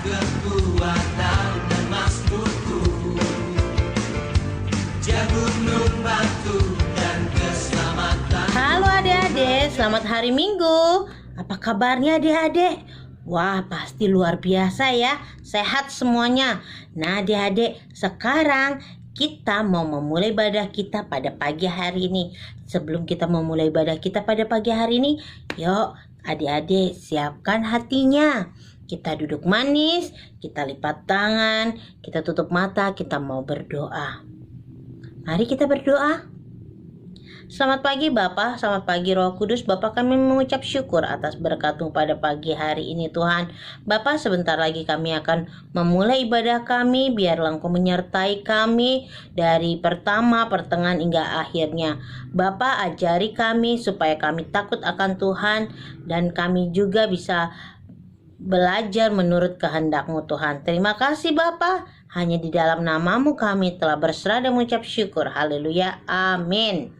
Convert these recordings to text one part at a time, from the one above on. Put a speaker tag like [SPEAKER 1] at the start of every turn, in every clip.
[SPEAKER 1] kekuatan dan mazmurku, Dia gunung batu dan keselamatan.
[SPEAKER 2] Halo adik-adik, selamat hari Minggu. Apa kabarnya adik-adik? Wah, pasti luar biasa ya, sehat semuanya. Nah adik-adik, sekarang kita mau memulai ibadah kita pada pagi hari ini. Sebelum kita memulai ibadah kita pada pagi hari ini, yuk adik-adik siapkan hatinya. Kita duduk manis, kita lipat tangan, kita tutup mata, kita mau berdoa. Mari kita berdoa. Selamat pagi Bapak, selamat pagi Roh Kudus. Bapak, kami mengucap syukur atas berkat-Mu pada pagi hari ini Tuhan. Bapak, sebentar lagi kami akan memulai ibadah kami. Biarlah Engkau menyertai kami dari pertama, pertengahan hingga akhirnya. Bapak, ajari kami supaya kami takut akan Tuhan dan kami juga bisa belajar menurut kehendak-Mu Tuhan. Terima kasih Bapak. Hanya di dalam nama-Mu kami telah berserah dan mengucap syukur. Haleluya. Amin.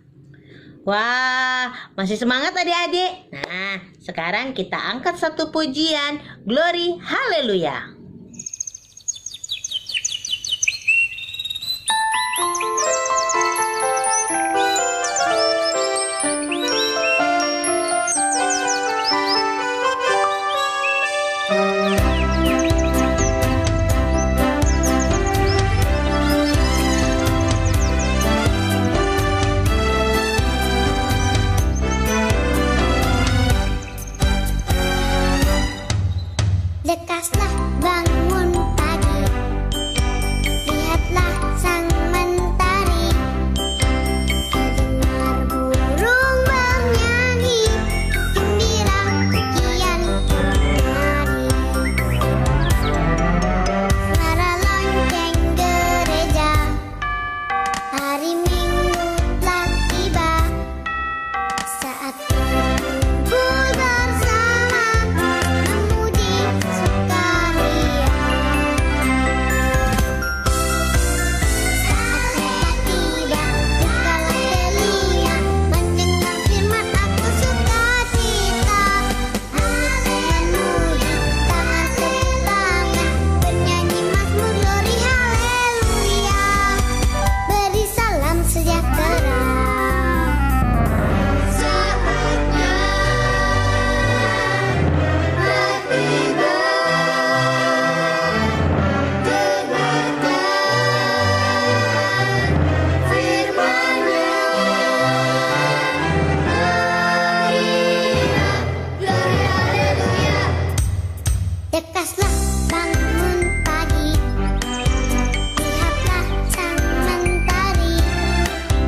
[SPEAKER 2] Wah, masih semangat adik-adik? Nah, sekarang kita angkat satu pujian. Glory, haleluya.
[SPEAKER 3] Lekaslah bangun pagi, lihatlah sang mentari, terdengar burung bernyanyi, gembira kian kemari. Suara lonceng gereja, hari Minggu telah tiba, saat berkumpul bersama memuji sukaria. Saat tiba, bukalah telinga, mendengar firman aku sukacita. Nyanyi memuji, tangan tepuk tangan, bernyanyi mazmur glory haleluya. Beri salam sejahtera. Saatnya bertiba, dengarkan firman-Nya. Marilah glory haleluya. Lekaslah bangun pagi, lihatlah sang mentari,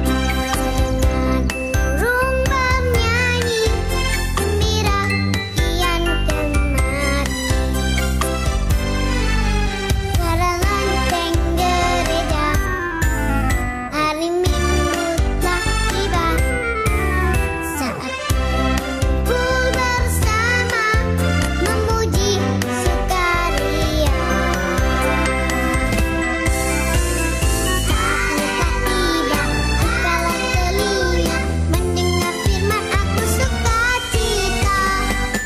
[SPEAKER 3] terdengar burung bernyanyi, gembira kian kemari. Suara lonceng gereja, hari Minggu telah tiba, saat berkumpul bersama memuji sukaria. Saat mereka tiba, bukalah telinga, mendengar firman aku sukacita.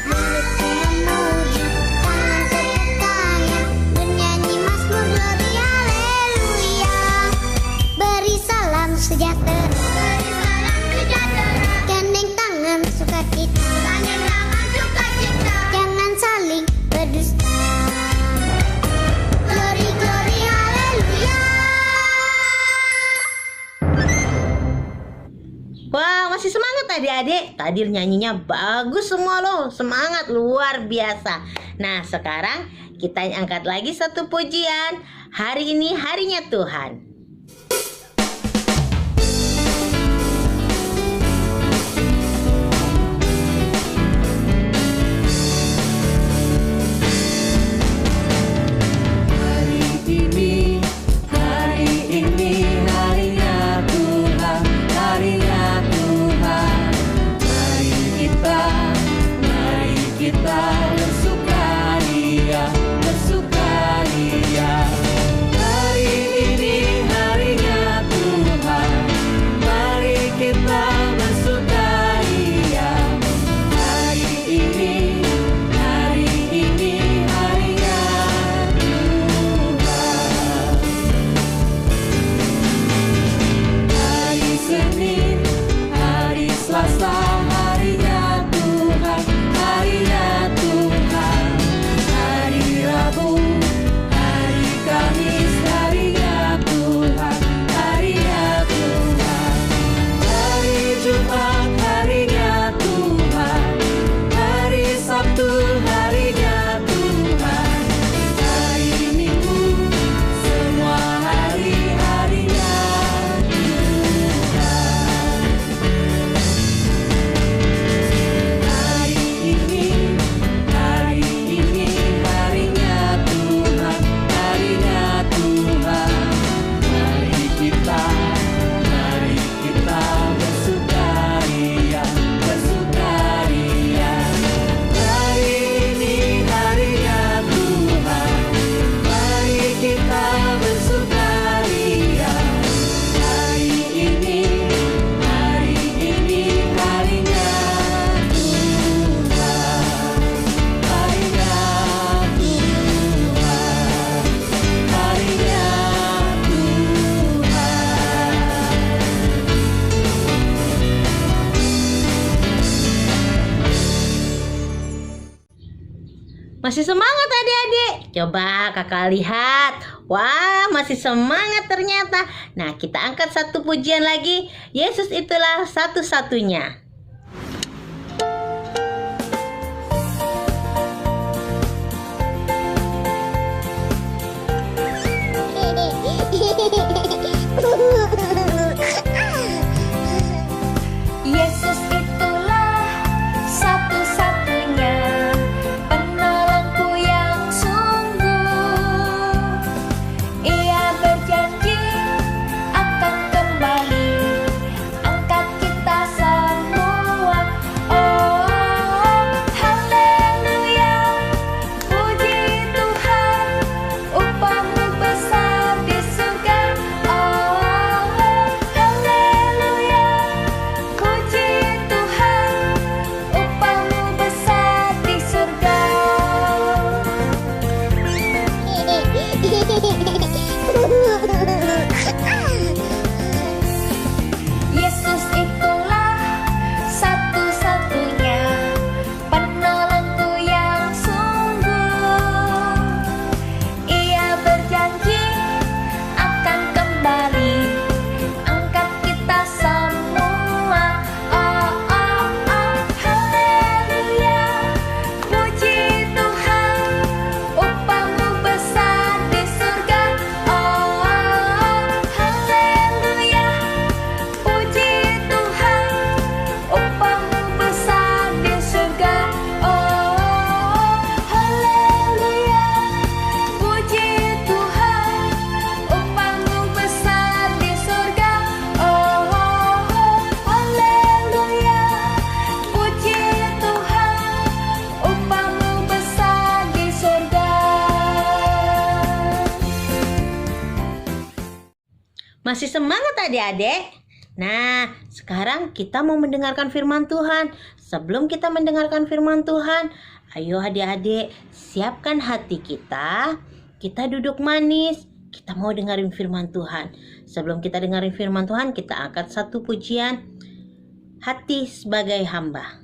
[SPEAKER 3] Mulutku memuji, tangan tepuk tangan, bernyanyi mazmur glory haleluya. Beri salam sejahtera, gandeng tangan sukacita, jangan saling berdusta. Glory glory haleluya.
[SPEAKER 2] Wah, masih semangat adik-adik? Tadi nyanyinya bagus semua loh. Semangat luar biasa. Nah, sekarang kita angkat lagi satu pujian. Hari ini harinya Tuhan.
[SPEAKER 1] Hari ini harinya Tuhan, harinya Tuhan. Mari kita bersukaria, bersukaria. Hari ini
[SPEAKER 2] Masih semangat adik-adik? Coba kakak lihat. Wah, masih semangat ternyata. Nah, kita angkat satu pujian lagi. Yesus itulah satu-satunya.
[SPEAKER 4] Yesus itulah satu-satunya penolongku yang sungguh. Ia berjanji akan kembali angkat kita semua. Oh, haleluya, puji Tuhan, upahmu besar di surga. Oh, haleluya, puji Tuhan, upahmu besar di surga. Yesus itulah satu-satunya penolongku yang sungguh. Ia berjanji akan kembali angkat kita semua. Oh, oh, oh, haleluya, puji Tuhan, upahmu besar di surga. Oh, haleluya, puji Tuhan, upahmu besar di surga. Oh, haleluya, puji Tuhan, upahmu besar di surga. Oh, haleluya, puji Tuhan, upahmu besar di surga.
[SPEAKER 2] Masih semangat adik-adik? Nah, sekarang kita mau mendengarkan firman Tuhan. Sebelum kita mendengarkan firman Tuhan, ayo adik-adik, siapkan hati kita. Kita duduk manis. Kita mau dengerin firman Tuhan. Sebelum kita dengerin firman Tuhan, kita angkat satu pujian. Hati sebagai hamba.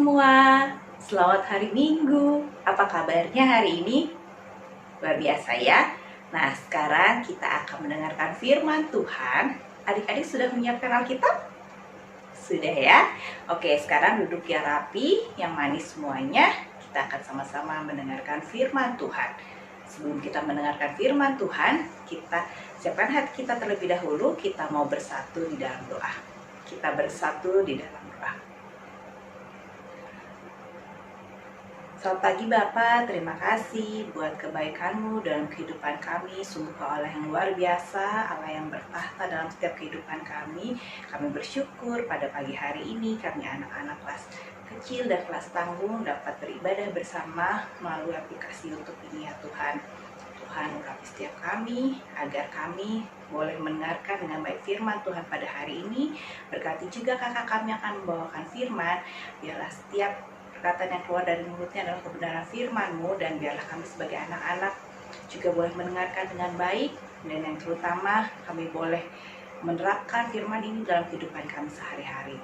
[SPEAKER 5] semua, selamat hari Minggu. Apa kabarnya hari ini? Luar biasa ya. Nah, sekarang kita akan mendengarkan firman Tuhan. Adik-adik sudah menyiapkan Alkitab? Sudah ya? Oke, sekarang duduk yang rapi, yang manis semuanya. Kita akan sama-sama mendengarkan firman Tuhan. Sebelum kita mendengarkan firman Tuhan, kita siapkan hati kita terlebih dahulu. Kita mau bersatu di dalam doa. Kita bersatu di dalam doa. Selamat pagi Bapak, terima kasih buat kebaikan-Mu dalam kehidupan kami. Sungguh Kau Allah yang luar biasa, Allah yang bertahta dalam setiap kehidupan kami. Kami bersyukur pada pagi hari ini kami anak-anak kelas kecil dan kelas tanggung dapat beribadah bersama melalui aplikasi YouTube ini ya Tuhan. Tuhan urapi setiap kami agar kami boleh mendengarkan dengan baik firman Tuhan pada hari ini. Berkati juga kakak kami yang akan membawakan firman. Biarlah setiap perkataan yang keluar dari mulutnya adalah kebenaran firman-Mu, dan biarlah kami sebagai anak-anak juga boleh mendengarkan dengan baik, dan yang terutama kami boleh menerapkan firman ini dalam kehidupan kami sehari-hari.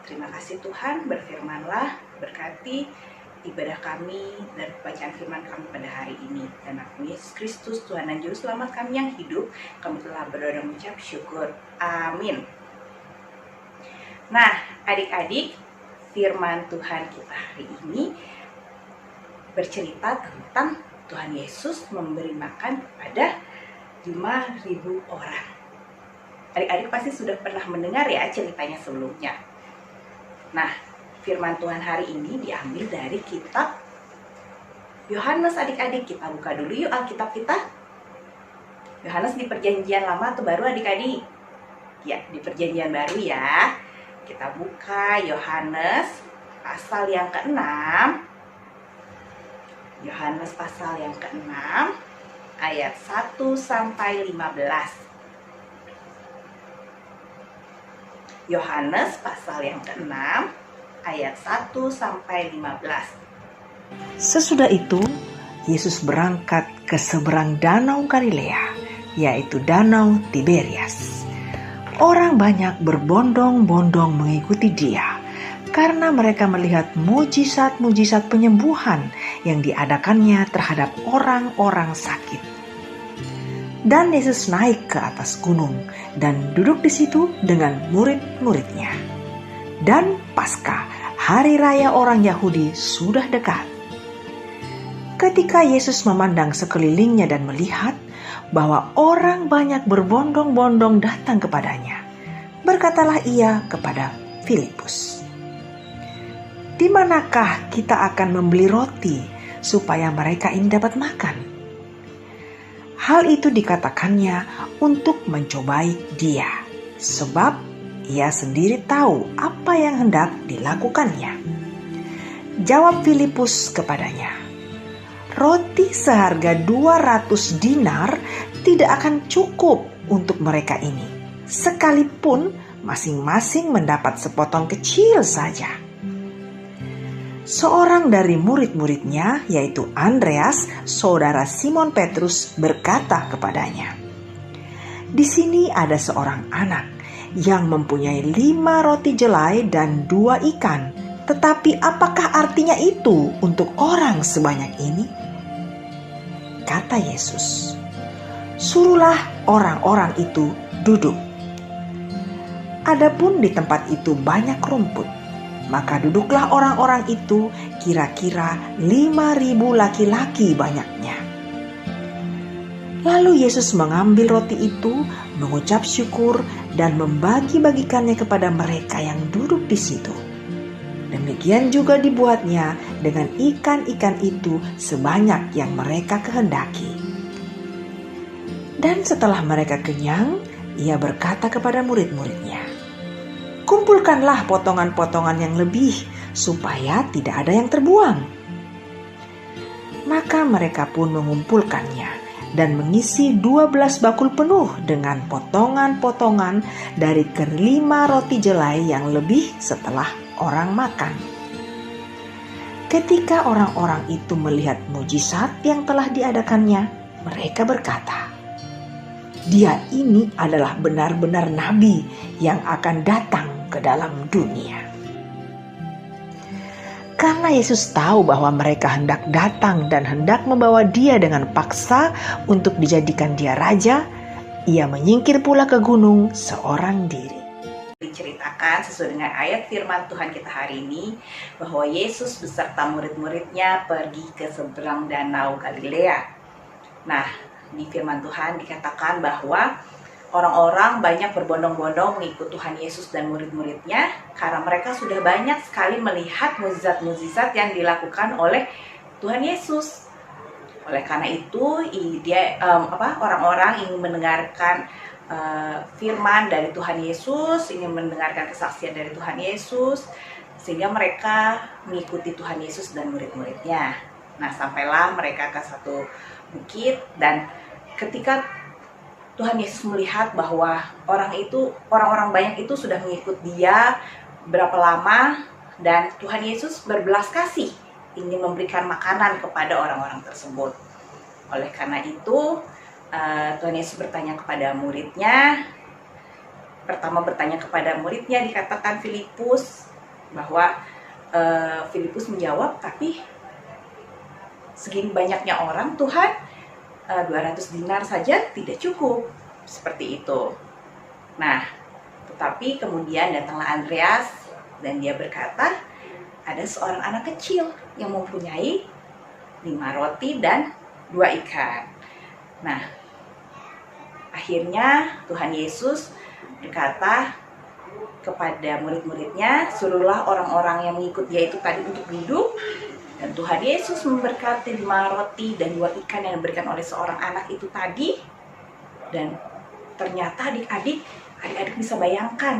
[SPEAKER 5] Terima kasih Tuhan, berfirmanlah, berkati ibadah kami dan bacaan firman kami pada hari ini. Dan aku Yesus Kristus, Tuhan dan Juru Selamat kami yang hidup, kami telah berdoa dan mengucap syukur. Amin. Nah, adik-adik, firman Tuhan kita hari ini bercerita tentang Tuhan Yesus memberi makan kepada 5.000 orang. Adik-adik pasti sudah pernah mendengar ya ceritanya sebelumnya. Nah, firman Tuhan hari ini diambil dari kitab Yohanes. Adik-adik, kita buka dulu yuk Alkitab kita. Yohanes di Perjanjian Lama atau Baru adik-adik? Ya, di Perjanjian Baru ya. Kita buka Yohanes pasal yang ke-6. Yohanes pasal yang ke-6 ayat 1 sampai 15. Yohanes pasal yang ke-6 ayat 1 sampai 15.
[SPEAKER 6] Sesudah itu, Yesus berangkat ke seberang danau Galilea, yaitu danau Tiberias. Orang banyak berbondong-bondong mengikuti Dia karena mereka melihat mujizat-mujizat penyembuhan yang diadakannya terhadap orang-orang sakit. Dan Yesus naik ke atas gunung dan duduk di situ dengan murid-muridnya. Dan Paskah, hari raya orang Yahudi, sudah dekat. Ketika Yesus memandang sekelilingnya dan melihat bahwa orang banyak berbondong-bondong datang kepadanya, berkatalah ia kepada Filipus, "Di manakah kita akan membeli roti supaya mereka ini dapat makan?" Hal itu dikatakannya untuk mencobai Dia, sebab ia sendiri tahu apa yang hendak dilakukannya. Jawab Filipus kepadanya, "Roti seharga 200 dinar tidak akan cukup untuk mereka ini, sekalipun masing-masing mendapat sepotong kecil saja." Seorang dari murid-muridnya, yaitu Andreas, saudara Simon Petrus, berkata kepadanya, "Di sini ada seorang anak yang mempunyai 5 roti jelai dan 2 ikan, tetapi apakah artinya itu untuk orang sebanyak ini?" Kata Yesus, "Suruhlah orang-orang itu duduk." Adapun di tempat itu banyak rumput, maka duduklah orang-orang itu, kira-kira 5.000 laki-laki banyaknya. Lalu Yesus mengambil roti itu, mengucap syukur, dan membagi-bagikannya kepada mereka yang duduk di situ. Demikian juga dibuatnya dengan ikan-ikan itu sebanyak yang mereka kehendaki. Dan setelah mereka kenyang, ia berkata kepada murid-muridnya, "Kumpulkanlah potongan-potongan yang lebih, supaya tidak ada yang terbuang." Maka mereka pun mengumpulkannya dan mengisi 12 bakul penuh dengan potongan-potongan dari ke-5 roti jelai yang lebih setelah orang makan. Ketika orang-orang itu melihat mujizat yang telah diadakannya, mereka berkata, "Dia ini adalah benar-benar nabi yang akan datang ke dalam dunia." Karena Yesus tahu bahwa mereka hendak datang dan hendak membawa dia dengan paksa untuk dijadikan dia raja, ia menyingkir pula ke gunung seorang diri.
[SPEAKER 5] Diceritakan sesuai dengan ayat firman Tuhan kita hari ini bahwa Yesus beserta murid-muridnya pergi ke seberang danau Galilea. Nah, di firman Tuhan dikatakan bahwa orang-orang banyak berbondong-bondong mengikut Tuhan Yesus dan murid-muridnya karena mereka sudah banyak sekali melihat mukjizat-mukjizat yang dilakukan oleh Tuhan Yesus. Oleh karena itu, orang-orang ingin mendengarkan firman dari Tuhan Yesus, ingin mendengarkan kesaksian dari Tuhan Yesus, sehingga mereka mengikuti Tuhan Yesus dan murid-muridnya. Nah, sampailah mereka ke satu bukit, dan ketika Tuhan Yesus melihat bahwa orang-orang banyak itu sudah mengikut dia berapa lama, dan Tuhan Yesus berbelas kasih ingin memberikan makanan kepada orang-orang tersebut. Oleh karena itu, Tuhan Yesus bertanya kepada muridnya. Pertama bertanya kepada muridnya dikatakan Filipus, bahwa Filipus menjawab, tapi segini banyaknya orang Tuhan, 200 dinar saja tidak cukup, seperti itu. Nah, tetapi kemudian datanglah Andreas dan dia berkata, ada seorang anak kecil yang mempunyai 5 roti dan 2 ikan. Nah, akhirnya Tuhan Yesus berkata kepada murid-muridnya, suruhlah orang-orang yang mengikut dia itu tadi untuk duduk. Dan Tuhan Yesus memberkati 5 roti dan 2 ikan yang diberikan oleh seorang anak itu tadi. Dan ternyata adik-adik bisa bayangkan,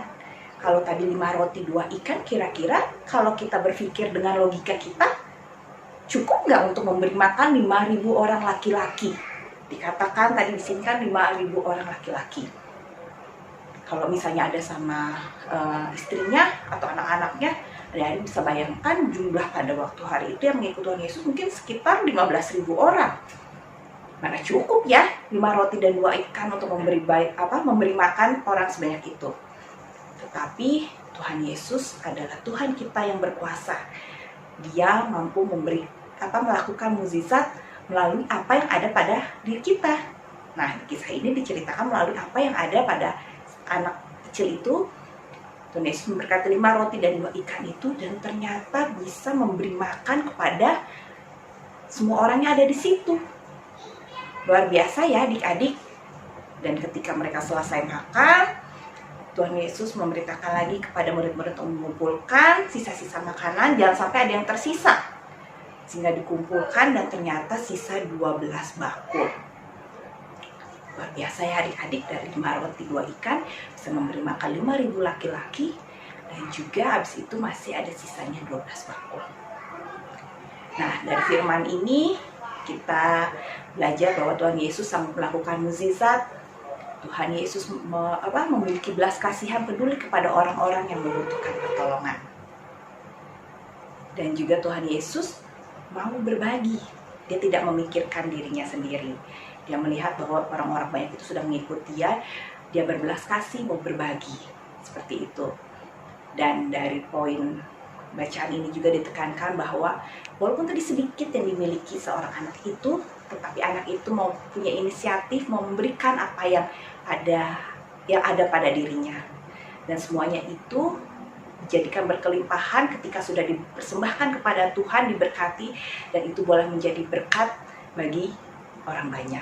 [SPEAKER 5] kalau tadi 5 roti 2 ikan, kira-kira kalau kita berpikir dengan logika kita, cukup nggak untuk memberi makan 5.000 orang laki-laki? Dikatakan tadi di sini kan 5.000 orang laki-laki. Kalau misalnya ada sama istrinya atau anak-anaknya, adik-adik bisa bayangkan jumlah pada waktu hari itu yang mengikuti Tuhan Yesus mungkin sekitar 15.000 orang. Mana cukup ya 5 roti dan 2 ikan untuk memberi makan orang sebanyak itu. Tetapi Tuhan Yesus adalah Tuhan kita yang berkuasa. Dia mampu melakukan mukjizat melalui apa yang ada pada diri kita. Nah, kisah ini diceritakan melalui apa yang ada pada anak kecil itu. Tuhan Yesus memberkati 5 roti dan 2 ikan itu, dan ternyata bisa memberi makan kepada semua orang yang ada di situ. Luar biasa ya adik-adik. Dan ketika mereka selesai makan, Tuhan Yesus memberitakan lagi kepada murid-murid untuk mengumpulkan sisa-sisa makanan, jangan sampai ada yang tersisa. Sehingga dikumpulkan dan ternyata sisa 12 bakul. Luar biasa ya adik-adik, dari 5 roti 2 ikan bisa memberi makan 5.000 laki-laki, dan juga habis itu masih ada sisanya 12 bakul. Nah, dari firman ini kita belajar bahwa Tuhan Yesus sanggup melakukan mukjizat. Tuhan Yesus memiliki belas kasihan peduli kepada orang-orang yang membutuhkan pertolongan. Dan juga Tuhan Yesus mau berbagi. Dia tidak memikirkan dirinya sendiri. Dia melihat bahwa orang-orang banyak itu sudah mengikuti dia. Dia berbelas kasih, mau berbagi. Seperti itu. Dan dari poin bacaan ini juga ditekankan bahwa walaupun tadi sedikit yang dimiliki seorang anak itu, tetapi anak itu mau punya inisiatif, mau memberikan apa yang ada pada dirinya. Dan semuanya itu dijadikan berkelimpahan ketika sudah dipersembahkan kepada Tuhan, diberkati, dan itu boleh menjadi berkat bagi orang banyak.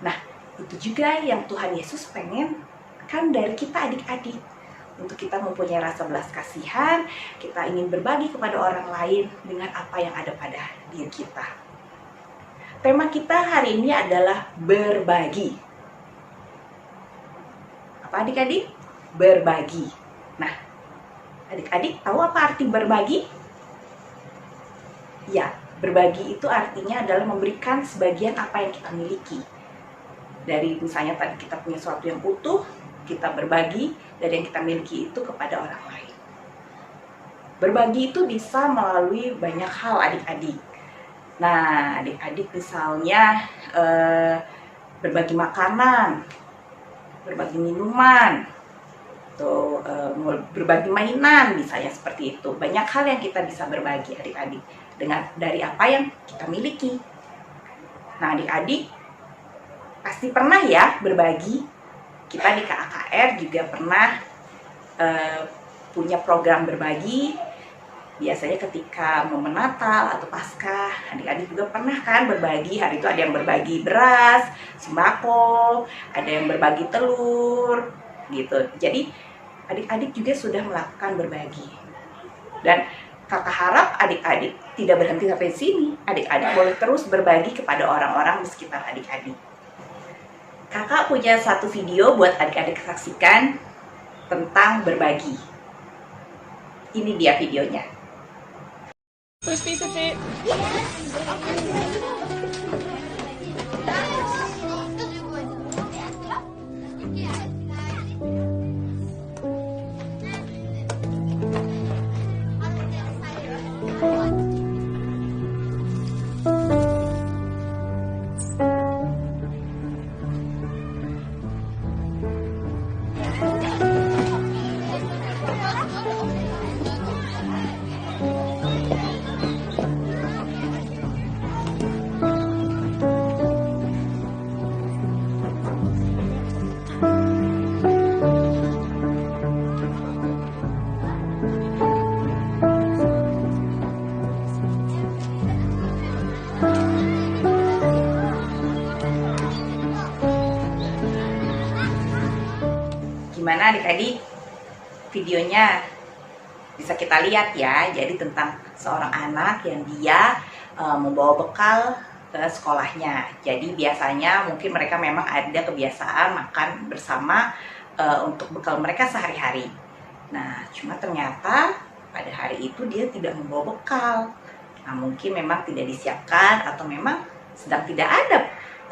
[SPEAKER 5] Nah, itu juga yang Tuhan Yesus pengen kan dari kita adik-adik. Untuk kita mempunyai rasa belas kasihan, kita ingin berbagi kepada orang lain dengan apa yang ada pada diri kita. Tema kita hari ini adalah berbagi. Apa adik-adik? Berbagi. Nah, adik-adik tahu apa arti berbagi? Ya, berbagi itu artinya adalah memberikan sebagian apa yang kita miliki. Dari misalnya tadi kita punya sesuatu yang utuh, kita berbagi dari yang kita miliki itu kepada orang lain. Berbagi itu bisa melalui banyak hal adik-adik. Nah, adik-adik misalnya berbagi makanan, berbagi minuman, atau berbagi mainan misalnya seperti itu. Banyak hal yang kita bisa berbagi adik-adik dari apa yang kita miliki. Nah, adik-adik pasti pernah ya berbagi. Kita di KAKR juga pernah punya program berbagi. Biasanya ketika momen Natal atau Paskah, adik-adik juga pernah kan berbagi. Hari itu ada yang berbagi beras, sembako, ada yang berbagi telur, gitu. Jadi adik-adik juga sudah melakukan berbagi. Dan kakak harap adik-adik tidak berhenti sampai sini. Adik-adik boleh terus berbagi kepada orang-orang di sekitar adik-adik. Kakak punya satu video buat adik-adik saksikan tentang berbagi. Ini dia videonya.
[SPEAKER 4] First piece of it.
[SPEAKER 5] Gimana adik-adik? Videonya bisa kita lihat ya. Jadi tentang seorang anak yang dia membawa bekal ke sekolahnya. Jadi biasanya mungkin mereka memang ada kebiasaan makan bersama untuk bekal mereka sehari-hari. Nah, cuma ternyata pada hari itu dia tidak membawa bekal. Nah, mungkin memang tidak disiapkan atau memang sedang tidak ada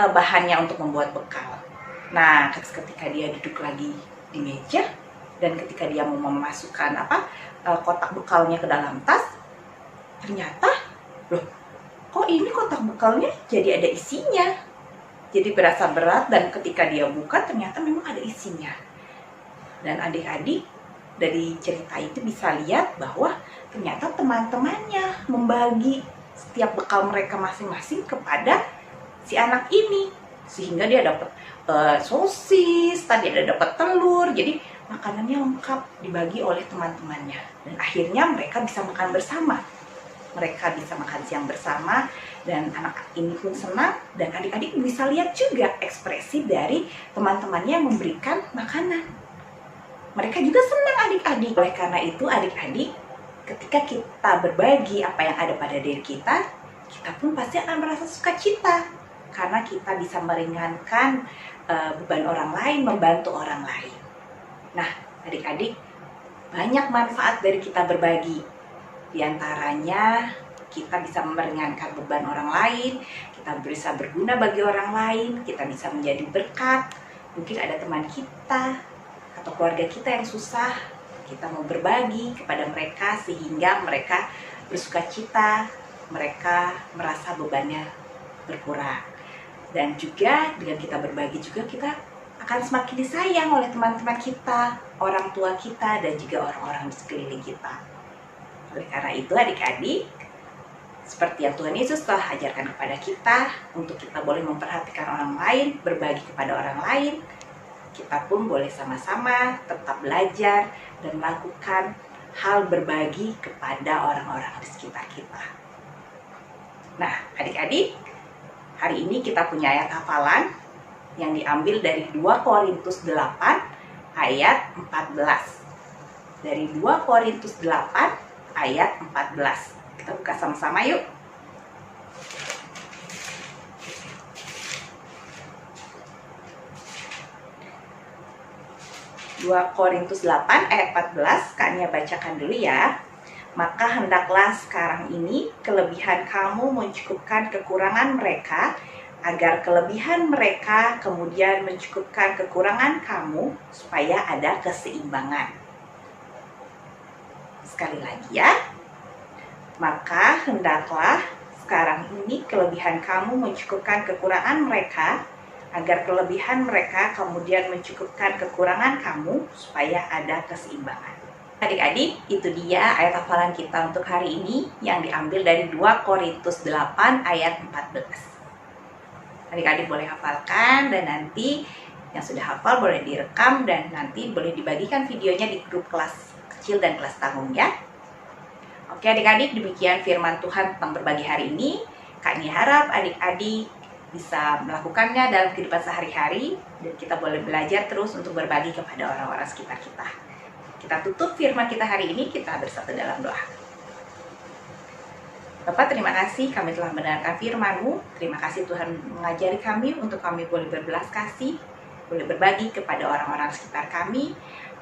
[SPEAKER 5] bahannya untuk membuat bekal. Nah, ketika dia duduk lagi di meja dan ketika dia mau memasukkan kotak bekalnya ke dalam tas, ternyata loh, kok ini kotak bekalnya jadi ada isinya. Jadi berasa berat dan ketika dia buka ternyata memang ada isinya. Dan adik-adik dari cerita itu bisa lihat bahwa ternyata teman-temannya membagi setiap bekal mereka masing-masing kepada si anak ini, sehingga dia dapat sosis, tadi ada dapat telur, jadi makanannya lengkap dibagi oleh teman-temannya. Dan akhirnya mereka bisa makan bersama. Mereka bisa makan siang bersama dan anak ini pun senang dan adik-adik bisa lihat juga ekspresi dari teman-temannya yang memberikan makanan. Mereka juga senang adik-adik. Oleh karena itu adik-adik, ketika kita berbagi apa yang ada pada diri kita, kita pun pasti akan merasa sukacita. Karena kita bisa meringankan beban orang lain, membantu orang lain. Nah, adik-adik, banyak manfaat dari kita berbagi. Di antaranya, kita bisa meringankan beban orang lain, kita bisa berguna bagi orang lain, kita bisa menjadi berkat. Mungkin ada teman kita atau keluarga kita yang susah, kita mau berbagi kepada mereka sehingga mereka bersukacita, mereka merasa bebannya berkurang. Dan juga dengan kita berbagi juga kita akan semakin disayang oleh teman-teman kita, orang tua kita, dan juga orang-orang di sekeliling kita. Oleh karena itu adik-adik, seperti yang Tuhan Yesus telah ajarkan kepada kita, untuk kita boleh memperhatikan orang lain, berbagi kepada orang lain, kita pun boleh sama-sama tetap belajar dan melakukan hal berbagi kepada orang-orang di sekitar kita. Nah, adik-adik, hari ini kita punya ayat hafalan yang diambil dari 2 Korintus 8 ayat 14. Dari 2 Korintus 8 ayat 14. Kita buka sama-sama yuk. Dua Korintus 8 ayat 14, Kak bacakan dulu ya. Maka hendaklah sekarang ini kelebihan kamu mencukupkan kekurangan mereka, agar kelebihan mereka kemudian mencukupkan kekurangan kamu, supaya ada keseimbangan. Sekali lagi ya. Maka hendaklah sekarang ini kelebihan kamu mencukupkan kekurangan mereka, agar kelebihan mereka kemudian mencukupkan kekurangan kamu supaya ada keseimbangan. Adik-adik, itu dia ayat hafalan kita untuk hari ini yang diambil dari 2 Korintus 8 ayat 14. Adik-adik boleh hafalkan dan nanti yang sudah hafal boleh direkam dan nanti boleh dibagikan videonya di grup kelas kecil dan kelas tanggung ya. Oke adik-adik, demikian firman Tuhan tentang berbagi hari ini. Kak Nia harap adik-adik bisa melakukannya dalam kehidupan sehari-hari dan kita boleh belajar terus untuk berbagi kepada orang-orang sekitar kita. Kita tutup firman kita hari ini, kita bersatu dalam doa. Bapak, terima kasih kami telah mendengarkan firman-Mu. Terima kasih Tuhan mengajari kami untuk kami boleh berbelas kasih, boleh berbagi kepada orang-orang sekitar kami,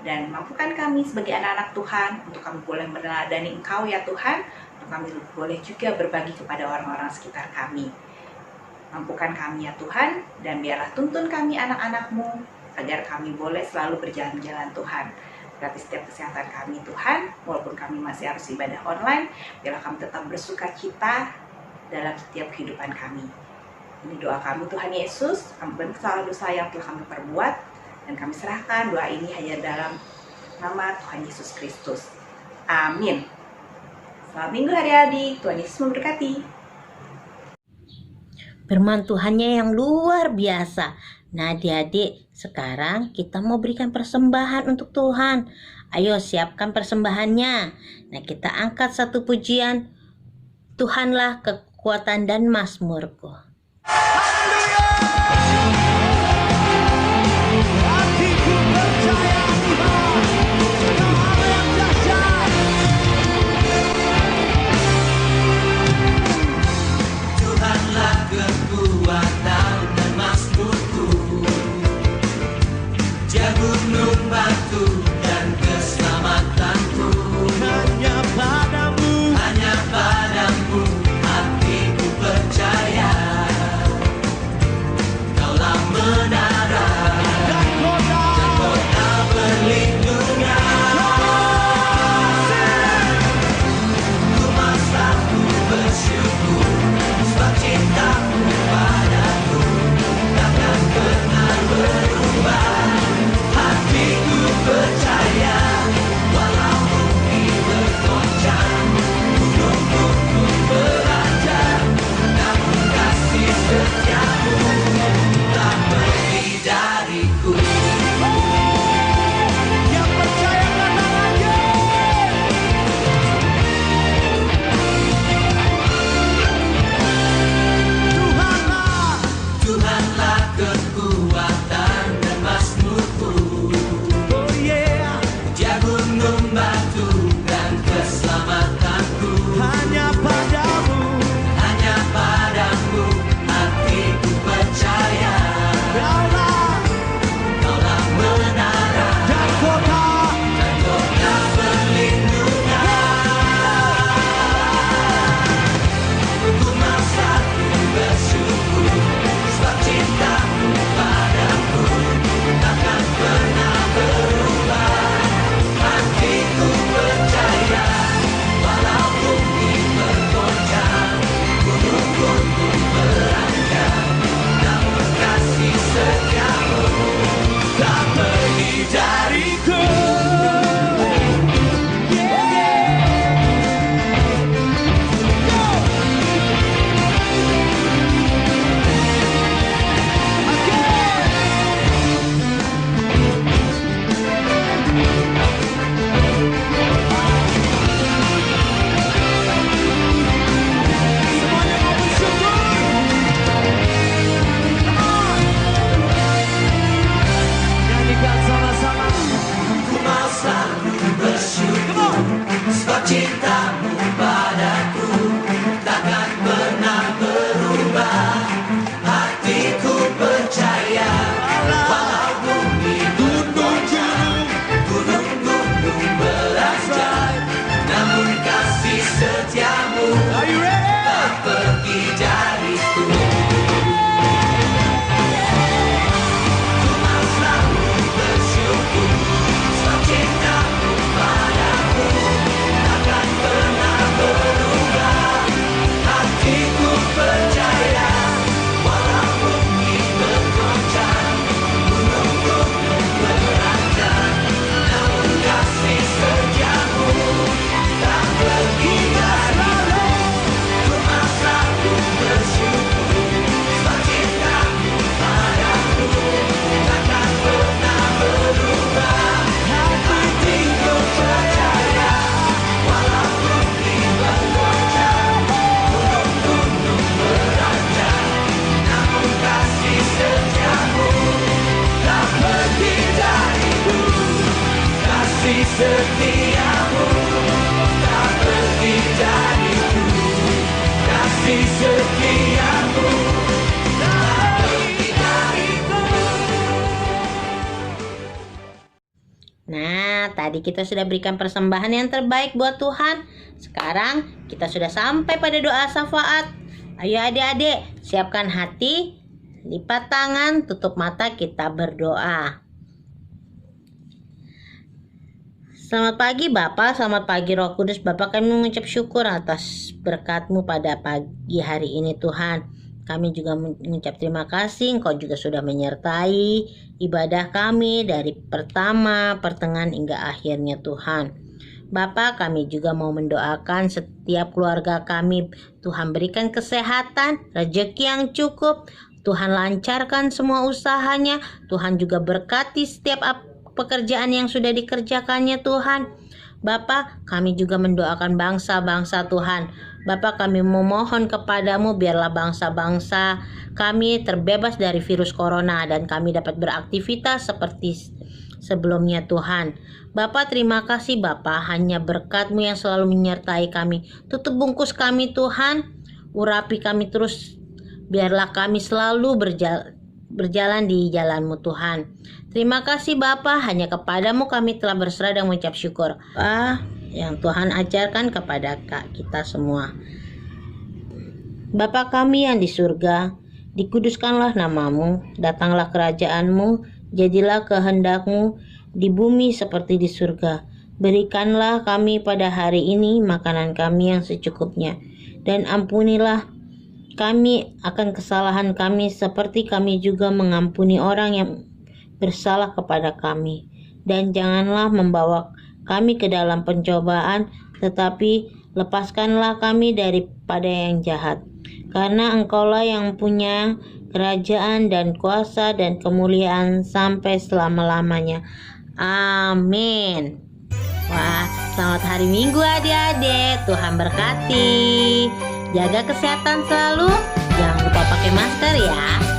[SPEAKER 5] dan mampukan kami sebagai anak-anak Tuhan untuk kami boleh meneladani Engkau ya Tuhan, untuk kami boleh juga berbagi kepada orang-orang sekitar kami. Mampukan kami ya Tuhan, dan biarlah tuntun kami anak-anak-Mu agar kami boleh selalu berjalan-jalan Tuhan. Berarti setiap kesehatan kami Tuhan, walaupun kami masih harus ibadah online, biarlah kami tetap bersuka cita dalam setiap kehidupan kami. Ini doa kami Tuhan Yesus, ampun kesalahan dosa yang telah kami perbuat, dan kami serahkan doa ini hanya dalam nama Tuhan Yesus Kristus. Amin. Selamat minggu adik-adik, Tuhan Yesus memberkati.
[SPEAKER 2] Firman Tuhannya yang luar biasa. Nah adik-adik, sekarang kita mau berikan persembahan untuk Tuhan. Ayo siapkan persembahannya. Nah kita angkat satu pujian, Tuhanlah kekuatan dan mazmurku.
[SPEAKER 1] Tuhanlah kekuatan dan mazmurku, Dia gunung batu dan keselamatanku. Hanya padamu hatiku percaya. kasih setiamu tak pergi dariku, kasih setiamu tak pergi dariku.
[SPEAKER 2] Nah, tadi kita sudah berikan persembahan yang terbaik buat Tuhan. Sekarang kita sudah sampai pada doa syafaat. Ayo adik-adik, siapkan hati, lipat tangan, tutup mata, kita berdoa. Selamat pagi Bapak, selamat pagi Roh Kudus. Bapak, kami mengucap syukur atas berkat-Mu pada pagi hari ini Tuhan. Kami juga mengucap terima kasih, Engkau juga sudah menyertai ibadah kami dari pertama, pertengahan hingga akhirnya Tuhan. Bapak, kami juga mau mendoakan setiap keluarga kami. Tuhan berikan kesehatan, rezeki yang cukup. Tuhan lancarkan semua usahanya. Tuhan juga berkati setiap pekerjaan yang sudah dikerjakannya Tuhan. Bapak, kami juga mendoakan bangsa-bangsa Tuhan. Bapak, kami memohon kepadamu biarlah bangsa-bangsa kami terbebas dari virus corona dan kami dapat beraktivitas seperti sebelumnya Tuhan. Bapak, terima kasih Bapak, hanya berkat-Mu yang selalu menyertai kami. Tutup bungkus kami Tuhan, urapi kami terus, biarlah kami selalu berjalan di jalan-Mu Tuhan. Terima kasih Bapak, hanya kepadamu kami telah berserah dan mengucap syukur. Yang Tuhan ajarkan kepada kita semua. Bapa kami yang di surga, dikuduskanlah namamu, datanglah kerajaan-Mu, jadilah kehendak-Mu di bumi seperti di surga. Berikanlah kami pada hari ini makanan kami yang secukupnya, dan ampunilah kami akan kesalahan kami seperti kami juga mengampuni orang yang bersalah kepada kami. Dan janganlah membawa kami ke dalam pencobaan, tetapi lepaskanlah kami daripada yang jahat. Karena Engkaulah yang punya kerajaan dan kuasa dan kemuliaan sampai selama-lamanya. Amin. Wah, selamat hari Minggu adik-adik. Tuhan berkati. Jaga kesehatan selalu. Jangan lupa pakai masker ya.